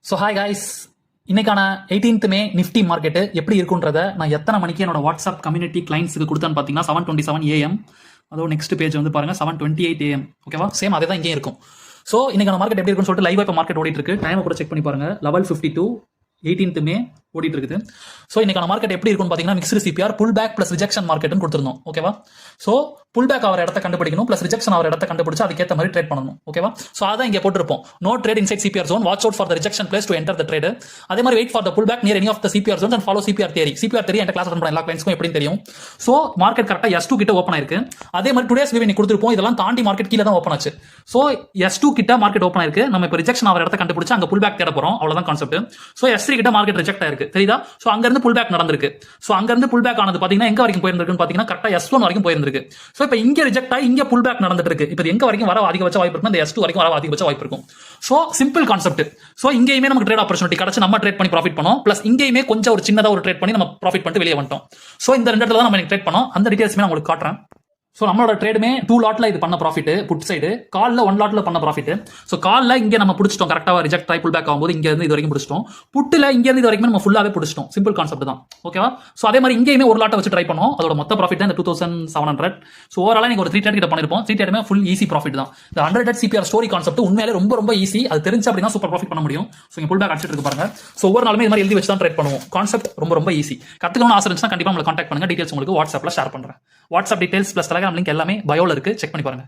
So hi guys, இன்னைக்கான 18th மே Nifty market எப்படி இருக்குன்றத நான் எத்தனை மணிக்கு என்னோட வாட்ஸ்அப் கம்யூனிட்டி கிளைண்ட்ஸுக்கு கொடுத்தேன்னு பார்த்தீங்கன்னா 7:27 AM. அதோட நெக்ஸ்ட் பேஜ் வந்து பாருங்க 7:28 AM. ஓகேவா, சேம் அதே தான் இங்கேயும் இருக்கும். ஸோ இன்னைக்கான மார்க்கெட் எப்படி இருக்குன்னு சொல்லிட்டு லைவ் இப்போ மார்க்கெட் ஓடிட்டு இருக்கு. டைமை கூட செக் பண்ணி பாருங்க. 11:52 18th மே ஓடிட்டு இருக்குது. ஸோ இன்னைக்கான மார்க்கெட் எப்படி இருக்குன்னு பார்த்தீங்கன்னா mixed CBR pull back plus rejection மார்க்கெட்னு கொடுத்துருந்தோம். ஓகேவா, ஸோ புல் பேக் அவர் இடத்த கண்டுபிடிக்கணும் பிளஸ் ரிஜெக்ஷன் அவர் இடத்த கண்டுபிடிச்சு அதுக்கேற்ற மாதிரி ட்ரேட் பண்ணணும். ஓகேவா, ஸோ அதான் இங்கே போட்டிருப்போம். No trade inside CPR zone, watch out for the rejection place to enter the trade. அதே மாதிரி wait for the pull back near any of the CPR zones and follow CPR theory. CPR theory என் class பண்ண எல்லா கிளைண்ட்ஸ்க்கும் எப்படி தெரியும். So market கரெக்டாக S2 கிட்ட open ஆயிருக்கு. அதே மாதிரி டுடேஸ் வியூ நீ கொடுத்துருப்போம். இதெல்லாம் தாண்டி மார்க்கெட் கீழே தான் ஓப்பன் ஆச்சு. ஸோ S2 கிட்ட மார்க்கெட் ஓப்பன் ஆயிருக்கு. நம்ம இப்போ ரிஜெக்ஷன் அவர் இடத்த கண்டுபிடிச்சு அங்கே புல் பேக் தேட போறோம். அவ்வளவுதான் கான்செப்ட். ஸோ S3 கிட்ட மார்க்கெட் ரிஜெக்ட் ஆயிருக்கு. தெரியுதா? ஸோ அங்கிருந்து புல் பேக் நடந்திருக்கு. ஸோ அங்கிருந்து புல் பேக் ஆனது பாத்தீங்கன்னா எங்க வரைக்கும் போயிருந்துருக்குன்னு பாத்தீங்கன்னா கரெக்டா S1 வரைக்கும் போயிருந்திருக்கு. ஸோ இப்போ இங்க ரிஜெக்ட் ஆகி இங்க புல் பேக் நடந்துட்டு இருக்கு. இப்போ எங்க வரைக்கும் வர அதிகபட்ச வாய்ப்பு இருக்கும்? இந்த S2 வரைக்கும் வர அதிகபட்ச வாய்ப்பு இருக்கும். So simple concept. ஸோ இங்கேயுமே நமக்கு ட்ரேட் ஆப்பர்ச்சுனிட்டி கிடைச்சு நம்ம ட்ரேட் பண்ணி ப்ராஃபிட் பண்ணோம். பிளஸ் இங்கேயுமே கொஞ்சம் ஒரு சின்னதா ஒரு ட்ரேட் பண்ணி நம்ம ப்ராஃபிட் பண்ணிட்டு வெளியே வந்துட்டோம். ஸோ இந்த ரெண்டு இடத்துல தான் நம்ம ட்ரேட் பண்ணோம். அந்த டீடைல்ஸ் நான் உங்களுக்கு காட்டுறேன். ஸோ நம்மளோட ட்ரேடுமே 2 லாட்ல இது பண்ண ப்ராஃபிட், புட் சைடு காலில் 1 லாட்ல பண்ண ப்ராஃபிட். ஸோ காலில் இங்கே நம்ம பிடிச்சிட்டோம் கரெக்டாக ரிஜெக்ட் ட்ரை புல் பேக் ஆகும்போது இங்க இருந்து இது வரைக்கும் பிடிச்சிட்டோம். புட்டில் இங்க இருந்து இது வரைக்கும் நம்ம ஃபுல்லாவே பிடிச்சிட்டோம். சிம்பிள் கான்செப்ட் தான். ஓகேவா, ஸோ அதே மாதிரி இங்கேயுமே ஒரு லாட்டை வச்சு ட்ரை பண்ணோம். அதோட மொத்த ப்ராஃபிட் தான் இந்த 2700. ஸோ ஓவராலாக நீங்க ஒரு 3 ட்ரேட் கிட்ட பண்ணிருப்போம். 3 ட்ரேடுமே ஃபுல் ஈஸி ப்ராஃபிட் தான். இந்த 100 சிபிஆர் ஸ்டோரி கான்செப்ட் உண்மையிலே ரொம்ப ரொம்ப ஈஸி. அது தெரிஞ்சு அப்படின்னா சூப்பர் ப்ராஃபிட் பண்ண முடியும். ஸோ இங்க புல் பேக் அடிச்சிட்டு இருக்கு பாருங்க. ஸோ ஒவ்வொரு நாளுமே இது மாதிரி எழுதி வச்சு தான் ட்ரேட் பண்ணுவோம். கான்செப்ட் ரொம்ப ரொம்ப ஈஸி. கத்துக்கணும்னு ஆசை இருந்துச்சுன்னா கண்டிப்பா நம்மளை கான்டாக்ட் பண்ணுங்க. டீடைல்ஸ் உங்களுக்கு வாட்ஸ்அப்ல ஷேர் பண்றேன். WhatsApp details plus Telegram link எல்லாமே பயோல இருக்கு. செக் பண்ணி பாருங்க.